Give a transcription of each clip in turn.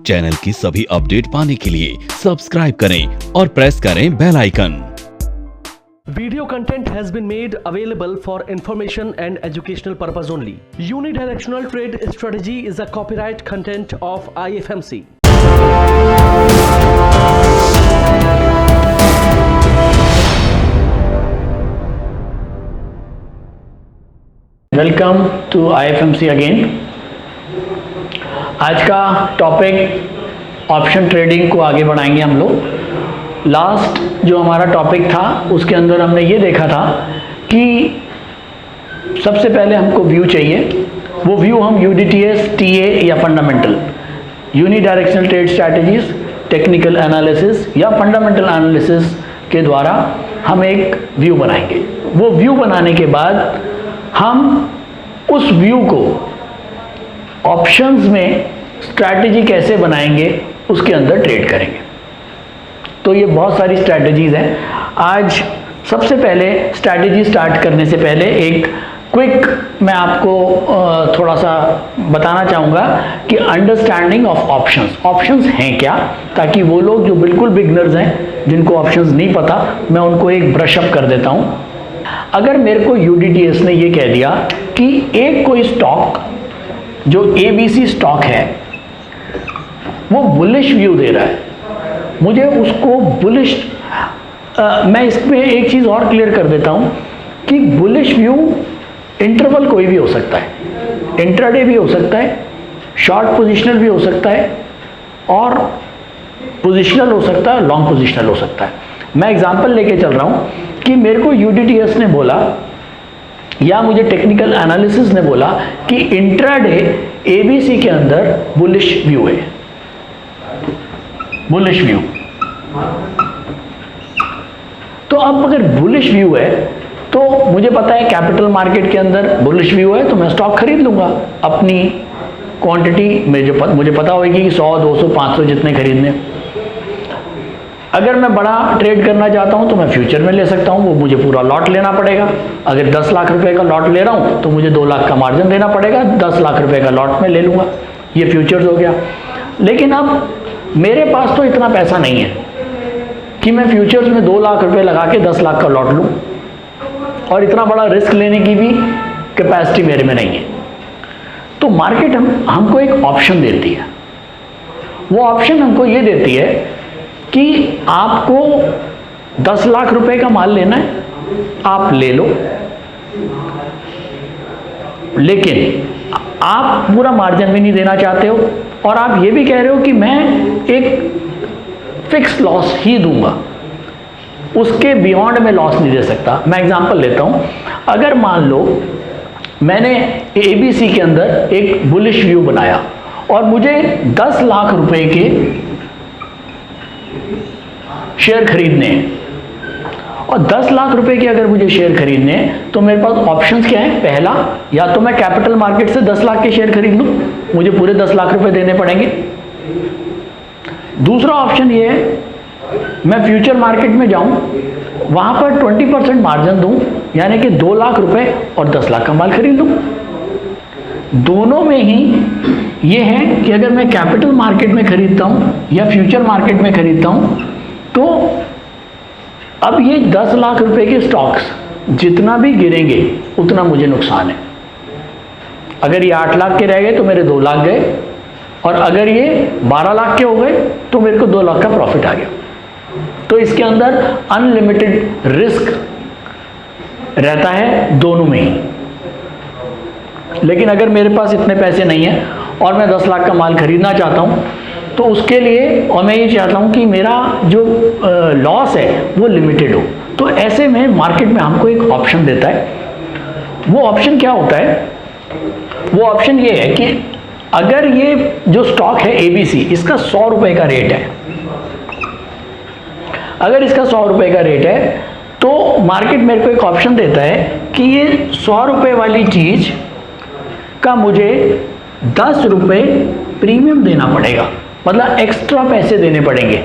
Channel की सभी update पाने के लिए सब्सक्राइब करें और प्रेस करें bell icon. Video content has been made available for information and educational purpose only. Unidirectional trade strategy is a copyright content of IFMC. Welcome to IFMC again. आज का टॉपिक ऑप्शन ट्रेडिंग को आगे बढ़ाएंगे हम लोग। Last जो हमारा topic था उसके अंदर हमने ये देखा था कि सबसे पहले हमको व्यू चाहिए। वो व्यू हम UDTS, TA या fundamental, unidirectional trade strategies, technical analysis या फंडामेंटल एनालिसिस के द्वारा हम एक व्यू बनाएंगे। वो व्यू बनाने के बाद हम उस व्यू को ऑप्शंस में स्ट्रैटेजी कैसे बनाएंगे उसके अंदर ट्रेड करेंगे। तो ये बहुत सारी स्ट्रैटेजीज हैं। आज सबसे पहले स्ट्रैटेजी स्टार्ट करने से पहले एक क्विक मैं आपको थोड़ा सा बताना चाहूँगा कि अंडरस्टैंडिंग ऑफ ऑप्शंस, ऑप्शंस हैं क्या, ताकि वो लोग जो बिल्कुल बिगनर्स हैं जिनको ऑप्शंस नहीं पता, मैं उनको एक ब्रश अप कर देता हूँ। अगर मेरे को UDTS ने ये कह दिया कि एक कोई स्टॉक जो ABC स्टॉक है वो बुलिश व्यू दे रहा है, मुझे उसको बुलिश मैं इसमें एक चीज़ और क्लियर कर देता हूँ कि बुलिश व्यू इंटरवल कोई भी हो सकता है, इंट्राडे भी हो सकता है, शॉर्ट पोजिशनल भी हो सकता है और पोजिशनल हो सकता है, लॉन्ग पोजिशनल हो सकता है। मैं एग्जांपल लेके चल रहा हूँ कि मेरे को UDTS ने बोला या मुझे टेक्निकल एनालिसिस ने बोला कि इंट्राडे ABC के अंदर बुलिश व्यू है, बुलिश व्यू। तो अब अगर बुलिश व्यू है तो मुझे पता है कैपिटल मार्केट के अंदर बुलिश व्यू है, तो मैं स्टॉक खरीद लूंगा अपनी क्वांटिटी में, जो मुझे पता होगी कि 100, 200, 500 जितने खरीदने। अगर मैं बड़ा ट्रेड करना चाहता हूं तो मैं फ्यूचर में ले सकता हूं, वो मुझे पूरा लॉट लेना पड़ेगा। अगर 10 लाख रुपए का लॉट ले रहा हूं तो मुझे 2 लाख का मार्जिन देना पड़ेगा, 10 लाख रुपए का लॉट में ले लूंगा। ये फ्यूचर्स हो गया। लेकिन अब मेरे पास तो इतना पैसा नहीं है कि मैं फ्यूचर्स में 2 लाख रुपए लगा के 10 लाख का लॉट लूं, और इतना बड़ा रिस्क लेने की भी कैपेसिटी मेरे में नहीं है। तो मार्केट हमको एक ऑप्शन देती है। वो ऑप्शन हमको ये देती है कि आपको 10 लाख रुपए का माल लेना है, आप ले लो, लेकिन आप पूरा मार्जिन भी नहीं देना चाहते हो और आप ये भी कह रहे हो कि मैं एक फिक्स लॉस ही दूंगा, उसके बियॉन्ड में लॉस नहीं दे सकता। मैं एग्जांपल लेता हूं। अगर मान लो मैंने ABC के अंदर एक बुलिश व्यू बनाया और मुझे 10 लाख रुपए के शेयर खरीदने हैं, और 10 लाख रुपए के अगर मुझे शेयर खरीदने हैं तो मेरे पास ऑप्शंस क्या है। पहला, या तो मैं कैपिटल मार्केट से 10 लाख के शेयर खरीद लूं, मुझे पूरे 10 लाख रुपए देने पड़ेंगे। दूसरा ऑप्शन ये है, मैं फ्यूचर मार्केट में जाऊं, वहां पर 20% मार्जिन दूं, यानी कि 2 लाख रुपए और 10 लाख का माल खरीद लूं। दोनों में ही ये है कि अगर मैं कैपिटल मार्केट में खरीदता हूं या फ्यूचर मार्केट में खरीदता हूं तो अब ये 10 लाख रुपए के स्टॉक्स जितना भी गिरेंगे उतना मुझे नुकसान है। अगर ये 8 लाख के रह गए तो मेरे 2 लाख गए, और अगर ये 12 लाख के हो गए तो मेरे को 2 लाख का प्रॉफिट आ गया। तो इसके अंदर अनलिमिटेड रिस्क रहता है दोनों में ही। लेकिन अगर मेरे पास इतने पैसे नहीं है और मैं 10 लाख का माल खरीदना चाहता हूं तो उसके लिए, और मैं ये चाहता हूं कि मेरा जो लॉस है वो लिमिटेड हो, तो ऐसे में मार्केट में हमको एक ऑप्शन देता है। वो ऑप्शन क्या होता है? वो ऑप्शन ये है कि अगर ये जो स्टॉक है ABC, इसका 100 रुपए का रेट है, अगर इसका 100 रुपए का रेट है तो मार्केट मेरे को एक ऑप्शन देता है कि ये 100 रुपए वाली चीज का मुझे 10 रुपए प्रीमियम देना पड़ेगा, मतलब एक्स्ट्रा पैसे देने पड़ेंगे।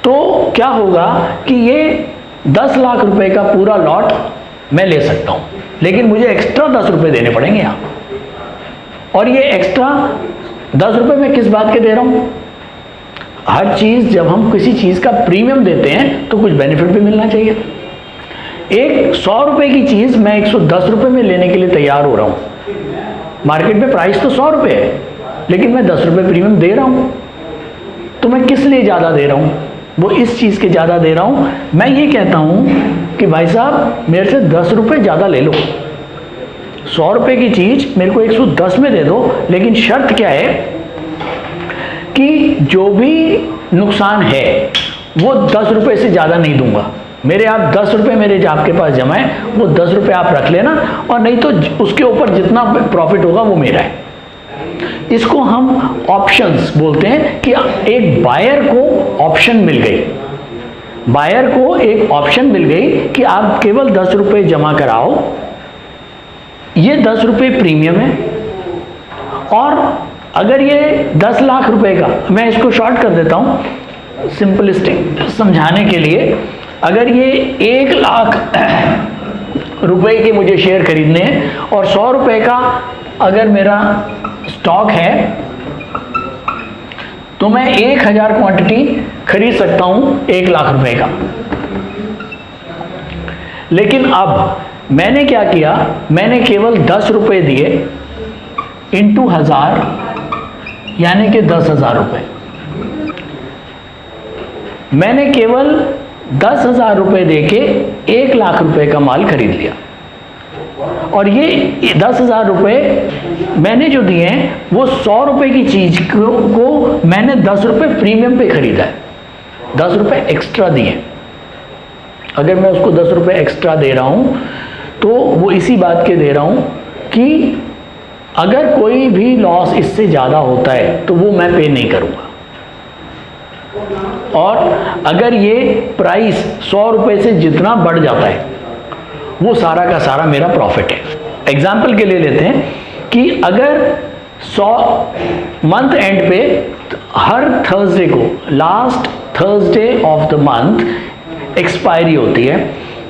तो क्या होगा कि ये 10 लाख रुपए का पूरा लॉट मैं ले सकता हूं, लेकिन मुझे एक्स्ट्रा 10 रुपए देने पड़ेंगे यहाँ। और ये एक्स्ट्रा 10 रुपये मैं किस बात के दे रहा हूँ? हर चीज़, जब हम किसी चीज़ का प्रीमियम देते हैं तो कुछ बेनिफिट भी मिलना चाहिए। एक 100 रुपये की चीज़ मैं 110 रुपये में लेने के लिए तैयार हो रहा हूँ। मार्केट में प्राइस तो 100 रुपये है, लेकिन मैं 10 रुपये प्रीमियम दे रहा हूँ। तो मैं किस लिए ज़्यादा दे रहा हूँ? वो इस चीज़ के ज़्यादा दे रहा हूँ, मैं ये कहता हूँ कि भाई साहब मेरे से 10 रुपये ज़्यादा ले लो। 100 रुपये की चीज़ मेरे को 110 में दे दो, लेकिन शर्त क्या है कि जो भी नुकसान है वो 10 रुपये से ज़्यादा नहीं दूंगा। मेरे आप 10 रुपये मेरे आपके पास जमा है, वो 10 रुपये आप रख लेना, और नहीं तो उसके ऊपर जितना प्रॉफिट होगा वो मेरा है। इसको हम ऑप्शंस बोलते हैं कि एक बायर को ऑप्शन मिल गई, बायर को एक ऑप्शन मिल गई कि आप केवल 10 रुपये जमा कराओ, ये 10 रुपये प्रीमियम है, और अगर ये 10 लाख रुपए का, मैं इसको शॉर्ट कर देता हूँ सिंपलिस्टिक समझाने के लिए, अगर ये 1 लाख रुपए के मुझे शेयर खरीदने हैं और 100 रुपए का अगर मेरा स्टॉक है, तो मैं 1000 क्वांटिटी खरीद सकता हूं 1 लाख रुपए का। लेकिन अब मैंने क्या किया, मैंने केवल 10 रुपए दिए इंटू 1000, यानी कि 10,000 रुपए। मैंने केवल 10,000 रुपए देके 1 लाख रुपए का माल खरीद लिया, और ये 10,000 रुपए मैंने जो दिए हैं वो 100 रुपए की चीज को मैंने 10 रुपए प्रीमियम पे खरीदा है, 10 रुपए एक्स्ट्रा दिए। अगर मैं उसको 10 रुपए एक्स्ट्रा दे रहा हूं तो वो इसी बात के दे रहा हूं कि अगर कोई भी लॉस इससे ज़्यादा होता है तो वो मैं पे नहीं करूँगा, और अगर ये प्राइस 100 रुपये से जितना बढ़ जाता है वो सारा का सारा मेरा प्रॉफिट है। एग्जाम्पल के लिए लेते हैं कि अगर 100 मंथ एंड पे हर थर्सडे को, last Thursday of the month expiry होती है,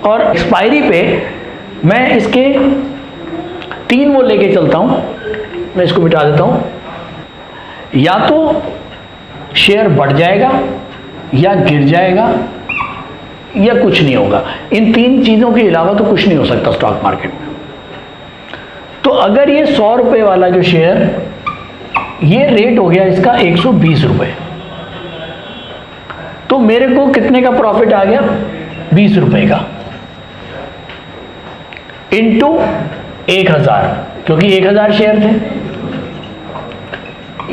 और एक्सपायरी पे मैं इसके 3 वो लेके चलता हूँ, मैं इसको मिटा देता हूँ, या तो शेयर बढ़ जाएगा या गिर जाएगा या कुछ नहीं होगा। इन 3 चीज़ों के अलावा तो कुछ नहीं हो सकता स्टॉक मार्केट में। तो अगर ये 100 रुपये वाला जो शेयर, ये रेट हो गया इसका 120 रुपये, तो मेरे को कितने का प्रॉफिट आ गया? 20 रुपये का, इंटू 1000, क्योंकि 1000 शेयर थे,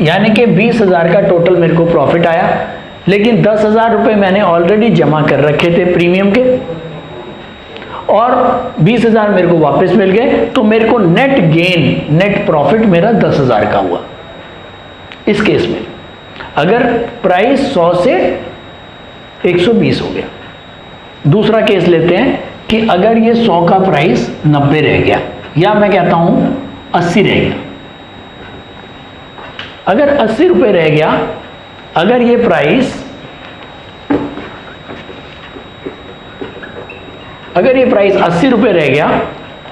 यानी कि 20,000 का टोटल मेरे को प्रॉफिट आया। लेकिन 10,000 रुपये मैंने ऑलरेडी जमा कर रखे थे प्रीमियम के, और 20,000 मेरे को वापस मिल गए, तो मेरे को नेट गेन, नेट प्रॉफिट मेरा 10,000 का हुआ। इस केस में अगर प्राइस 100 से 120 हो गया। दूसरा केस लेते हैं कि अगर ये 100 का प्राइस 90 रह गया, या मैं कहता हूं 80 रह गया। अगर 80 रुपये रह गया, अगर ये प्राइस 80 रुपये रह गया,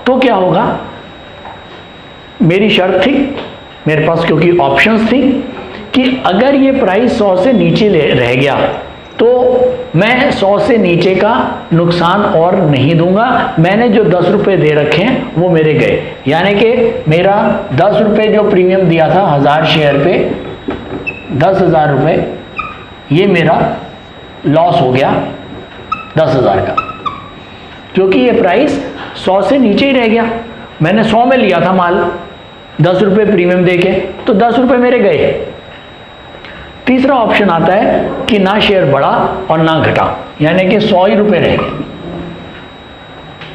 तो क्या होगा? मेरी शर्त थी मेरे पास, क्योंकि ऑप्शंस थी, कि अगर ये प्राइस 100 से नीचे रह गया तो मैं 100 से नीचे का नुकसान और नहीं दूंगा। मैंने जो 10 रुपये दे रखे हैं वो मेरे गए, यानी कि मेरा 10 रुपये जो प्रीमियम दिया था 1000 शेयर पे, 10,000 रुपये, ये मेरा लॉस हो गया 10,000 का, क्योंकि ये प्राइस 100 से नीचे ही रह गया। मैंने 100 में लिया था माल 10 रुपये प्रीमियम देके, तो 10 रुपये मेरे गए। तीसरा ऑप्शन आता है कि ना शेयर बढ़ा और ना घटा, यानी कि 100 ही रुपये रह गए।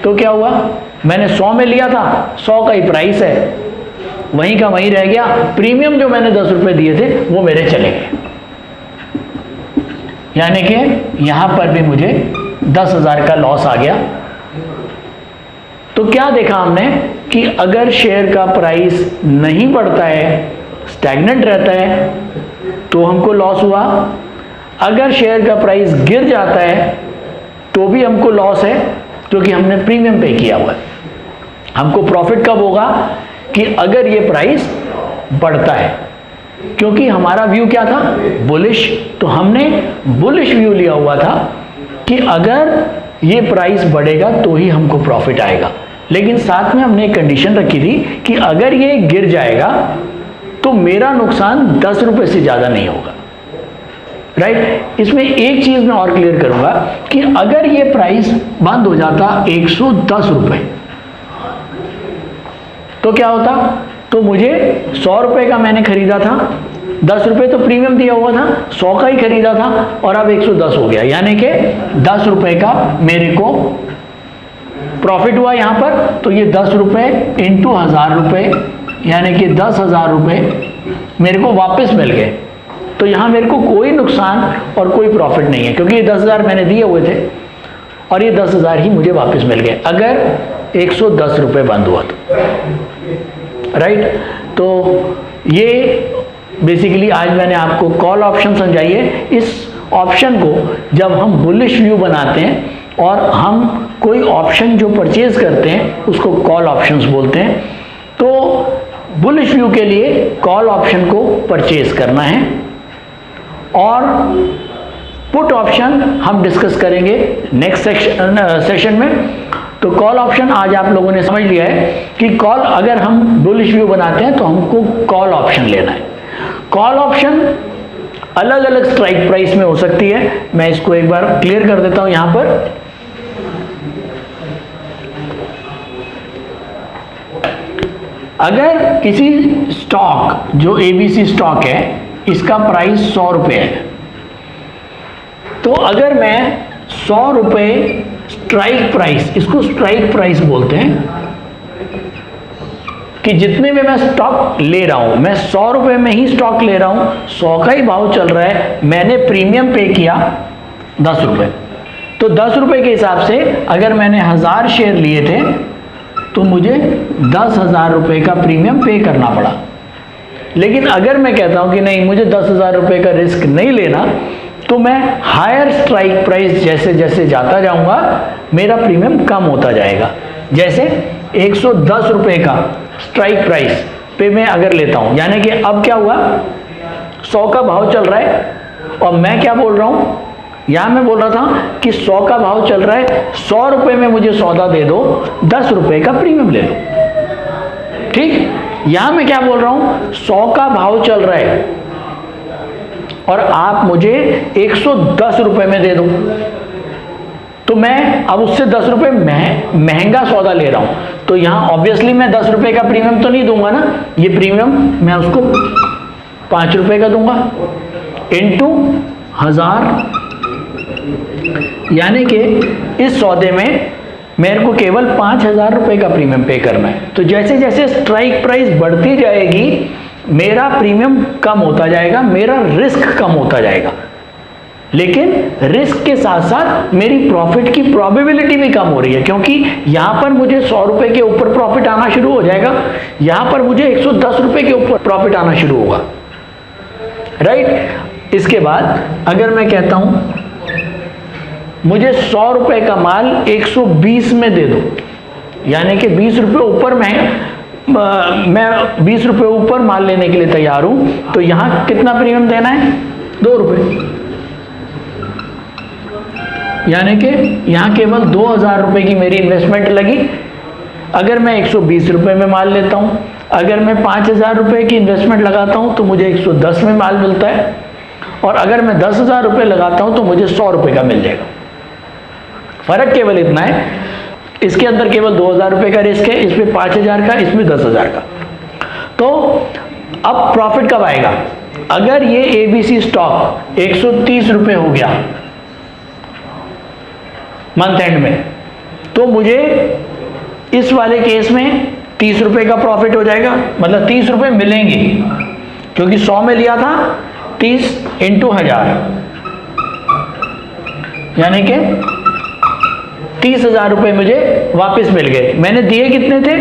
तो क्या हुआ? मैंने 100 में लिया था, 100 का ही प्राइस है, वहीं का वहीं रह गया। प्रीमियम जो मैंने 10 रुपये दिए थे वो मेरे चले गए, यानी कि यहां पर भी मुझे 10,000 का लॉस आ गया। तो क्या देखा हमने कि अगर शेयर का प्राइस नहीं बढ़ता है, स्टैग्नेंट रहता है, तो हमको लॉस हुआ। अगर शेयर का प्राइस गिर जाता है तो भी हमको लॉस है, क्योंकि हमने प्रीमियम पे किया हुआ है। हमको प्रॉफिट कब होगा? कि अगर ये प्राइस बढ़ता है। क्योंकि हमारा व्यू क्या था, बुलिश। तो हमने बुलिश व्यू लिया हुआ था कि अगर ये प्राइस बढ़ेगा तो ही हमको प्रॉफिट आएगा। लेकिन साथ में हमने एक कंडीशन रखी थी कि अगर ये गिर जाएगा तो मेरा नुकसान 10 रुपए से ज़्यादा नहीं होगा, राइट। इसमें एक चीज़ मैं और क्लियर करूंगा कि अगर ये प्राइस बंद हो जाता 110 रुपए तो क्या होता, तो मुझे 100 रुपए का मैंने खरीदा था, 10 रुपए तो प्रीमियम दिया हुआ था, 100 का ही खरीदा था और अब 110 हो गया, यानी कि 10 रुपए का मेरे को प्रॉफिट हुआ यहाँ पर। तो ये 10 रुपए इंटू 1000 रुपए यानी कि 10,000 रुपए मेरे को वापस मिल गए। तो यहाँ मेरे को कोई नुकसान और कोई प्रॉफिट नहीं है, क्योंकि ये 10,000 मैंने दिए हुए थे और ये 10,000 ही मुझे वापस मिल गए अगर 110 रुपए बंद हुआ तो, राइट। तो ये बेसिकली आज मैंने आपको कॉल ऑप्शन समझाई है। इस ऑप्शन को जब हम बुलिश व्यू बनाते हैं और हम कोई ऑप्शन जो परचेज करते हैं उसको कॉल ऑप्शंस बोलते हैं। तो बुलिश व्यू के लिए कॉल ऑप्शन को परचेज करना है और पुट ऑप्शन हम डिस्कस करेंगे नेक्स्ट सेशन में। तो कॉल ऑप्शन आज आप लोगों ने समझ लिया है कि कॉल अगर हम बुलिश व्यू बनाते हैं तो हमको कॉल ऑप्शन लेना है। कॉल ऑप्शन अलग अलग स्ट्राइक प्राइस में हो सकती है। मैं इसको एक बार क्लियर कर देता हूं यहां पर। अगर किसी स्टॉक जो ABC स्टॉक है इसका प्राइस 100 रुपये है, तो अगर मैं 100 रुपये स्ट्राइक प्राइस, इसको स्ट्राइक प्राइस बोलते हैं कि जितने में मैं स्टॉक ले रहा हूं, मैं 100 रुपये में ही स्टॉक ले रहा हूं, 100 का ही भाव चल रहा है, मैंने प्रीमियम पे किया 10 रुपये। तो 10 रुपये के हिसाब से अगर मैंने 1000 शेयर लिए थे तो मुझे 10,000 रुपये का प्रीमियम पे करना पड़ा। लेकिन अगर मैं कहता हूं कि नहीं, मुझे 10,000 रुपये का रिस्क नहीं लेना, तो मैं हायर स्ट्राइक प्राइस जैसे जैसे जाता जाऊंगा मेरा प्रीमियम कम होता जाएगा। जैसे 110 रुपये का स्ट्राइक प्राइस पे मैं अगर लेता हूं, यानी कि अब क्या हुआ, 100 का भाव चल रहा है और मैं क्या बोल रहा हूं, यहां मैं बोल रहा था कि 100 का भाव चल रहा है, 100 रुपये में मुझे सौदा दे दो, 10 रुपये का प्रीमियम ले लो, ठीक। यहां मैं क्या बोल रहा हूं, 100 का भाव चल रहा है और आप मुझे 110 रुपये में दे दो, तो मैं अब उससे 10 रुपये महंगा सौदा ले रहा हूं। तो यहां ऑब्वियसली मैं 10 रुपये का प्रीमियम तो नहीं दूंगा ना, ये प्रीमियम मैं उसको 5 रुपये का दूंगा इंटू 1000, यानी कि इस सौदे में मेरे को केवल 5,000 रुपये का प्रीमियम पे करना है। तो जैसे जैसे स्ट्राइक प्राइस बढ़ती जाएगी मेरा प्रीमियम कम होता जाएगा, मेरा रिस्क कम होता जाएगा, लेकिन रिस्क के साथ साथ मेरी प्रॉफिट की प्रोबेबिलिटी भी कम हो रही है, क्योंकि यहां पर मुझे 100 रुपये के ऊपर प्रॉफिट आना शुरू हो जाएगा, यहां पर मुझे 110 रुपये के ऊपर प्रॉफिट आना शुरू होगा, राइट। इसके बाद अगर मैं कहता हूं मुझे 100 रुपये का माल 120 में दे दो, यानी कि 20 रुपये ऊपर मैं 20 रुपये ऊपर माल लेने के लिए तैयार हूं, तो यहां कितना प्रीमियम देना है, 2 रुपये, यानी कि यहां केवल 2,000 रुपये की मेरी इन्वेस्टमेंट लगी। अगर मैं 120 रुपये में माल लेता हूं, अगर मैं 5,000 रुपये की इन्वेस्टमेंट लगाता हूं तो मुझे 110 में माल मिलता है, और अगर मैं 10,000 रुपये लगाता हूं तो मुझे 100 रुपये का मिल जाएगा। फर्क केवल इतना है, इसके अंदर केवल 2,000 रुपये का रिस्क है, इसमें 5,000 का, इसमें 10,000 का। तो अब प्रॉफिट कब आएगा, अगर ये ABC स्टॉक 130 रुपये हो गया मंथ एंड में, तो मुझे इस वाले केस में 30 रुपये का प्रॉफिट हो जाएगा, मतलब 30 रुपये मिलेंगे, क्योंकि 100 में लिया था, 30 इंटू 1000, यानी कि 30,000 रुपये मुझे वापस मिल गए। मैंने दिए कितने थे,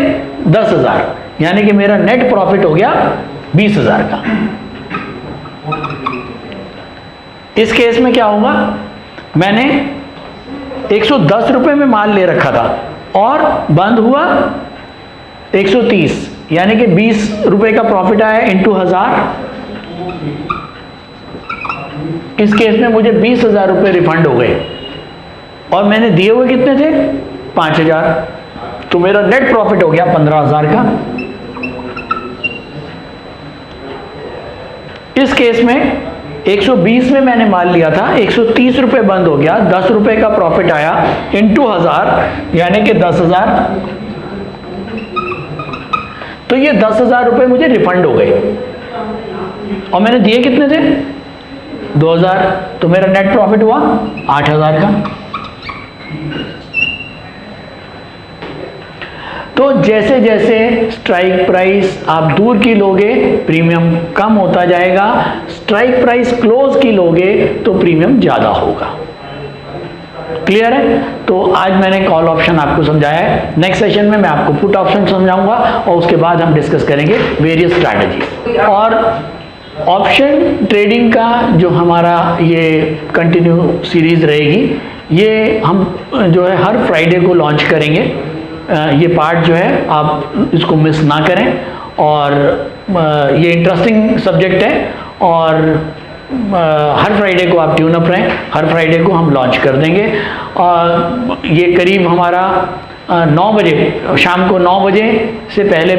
10,000, यानी कि मेरा नेट प्रॉफिट हो गया 20,000 का। इस केस में क्या होगा, मैंने 110 रुपये में माल ले रखा था और बंद हुआ 130, यानी कि 20 रुपये का प्रॉफिट आया इंटू 1000, इस केस में मुझे 20,000 रुपये रिफंड हो गए और मैंने दिए हुए कितने थे? 5,000। तो मेरा नेट प्रॉफिट हो गया 15,000 का। इस केस में 120 में मैंने माल लिया था, 130 रुपये बंद हो गया, 10 रुपये का प्रॉफिट आया इंटू 1000 यानी कि 10,000। तो ये 10,000 रुपये मुझे रिफंड हो गए और मैंने दिए कितने थे? 2,000। तो मेरा नेट प्रॉफिट हुआ 8,000 का। तो जैसे जैसे स्ट्राइक प्राइस आप दूर की लोगे प्रीमियम कम होता जाएगा, स्ट्राइक प्राइस क्लोज की लोगे तो प्रीमियम ज़्यादा होगा। क्लियर है? तो आज मैंने कॉल ऑप्शन आपको समझाया है। नेक्स्ट सेशन में मैं आपको पुट ऑप्शन समझाऊंगा और उसके बाद हम डिस्कस करेंगे वेरियस स्ट्रैटेजी। और ऑप्शन ट्रेडिंग का जो हमारा ये कंटिन्यू सीरीज रहेगी, ये हम जो है हर फ्राइडे को लॉन्च करेंगे। ये पार्ट जो है आप इसको मिस ना करें और ये इंटरेस्टिंग सब्जेक्ट है और हर फ्राइडे को आप ट्यून अप रहें। हर फ्राइडे को हम लॉन्च कर देंगे और ये करीब हमारा 9 बजे, शाम को 9 बजे से पहले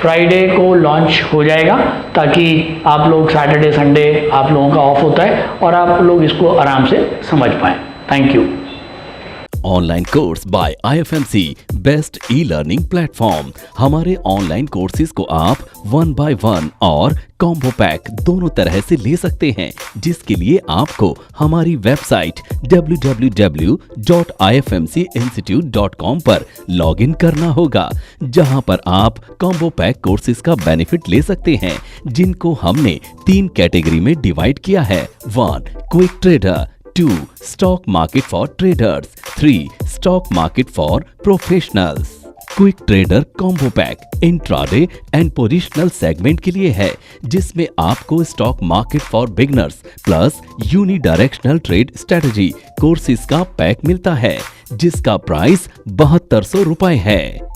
फ्राइडे को लॉन्च हो जाएगा, ताकि आप लोग सैटरडे संडे आप लोगों का ऑफ होता है और आप लोग इसको आराम से समझ पाएँ। Thank you. Online course by IFMC best e-learning platform. हमारे ऑनलाइन कोर्सेज को आप 1 by 1 और कॉम्बो पैक दोनों तरह से ले सकते हैं, जिसके लिए आपको हमारी वेबसाइट www.ifmcinstitute.com पर लॉगिन करना होगा, जहां पर आप कॉम्बो पैक कोर्सेज का बेनिफिट ले सकते हैं, जिनको हमने 3 कैटेगरी में डिवाइड किया है। 1 quick trader, 2 stock market for traders, 3 stock market for professionals. Quick trader combo pack intraday and positional segment के लिए है, जिसमें आपको stock market for beginners plus unidirectional trade strategy courses का पैक मिलता है, जिसका प्राइस 7200 रुपए है।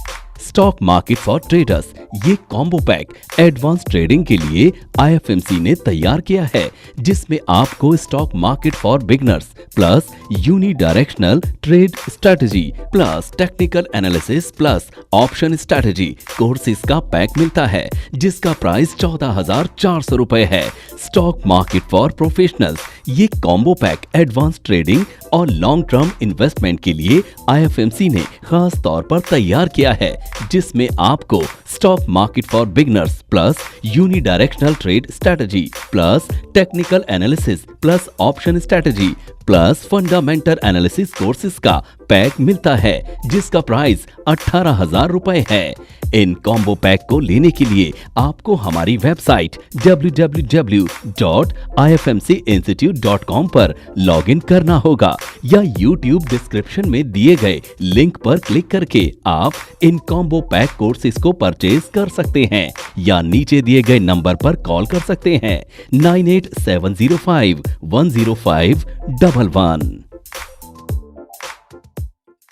स्टॉक मार्केट फॉर ट्रेडर्स ये कॉम्बो पैक एडवांस ट्रेडिंग के लिए IFMC ने तैयार किया है, जिसमें आपको stock market for beginners plus unidirectional trade strategy plus technical analysis plus option strategy courses का पैक मिलता है, जिसका प्राइस 14,400 रुपए है। स्टॉक मार्केट फॉर प्रोफेशनल्स ये कॉम्बो पैक एडवांस ट्रेडिंग और लॉन्ग टर्म इन्वेस्टमेंट के लिए IFMC ने खास तौर पर तैयार किया है, जिसमें आपको stock market for beginners plus unidirectional trade strategy plus technical analysis plus option strategy plus fundamental analysis courses का पैक मिलता है, जिसका प्राइस 18,000 रुपए है। इन कॉम्बो पैक को लेने के लिए आपको हमारी वेबसाइट www.ifmcinstitute.com पर लॉगिन करना होगा या YouTube डिस्क्रिप्शन में दिए गए लिंक पर क्लिक करके आप इन कॉम्बो पैक कोर्सेज को परचेज कर सकते हैं या नीचे दिए गए नंबर पर कॉल कर सकते हैं 9870510511।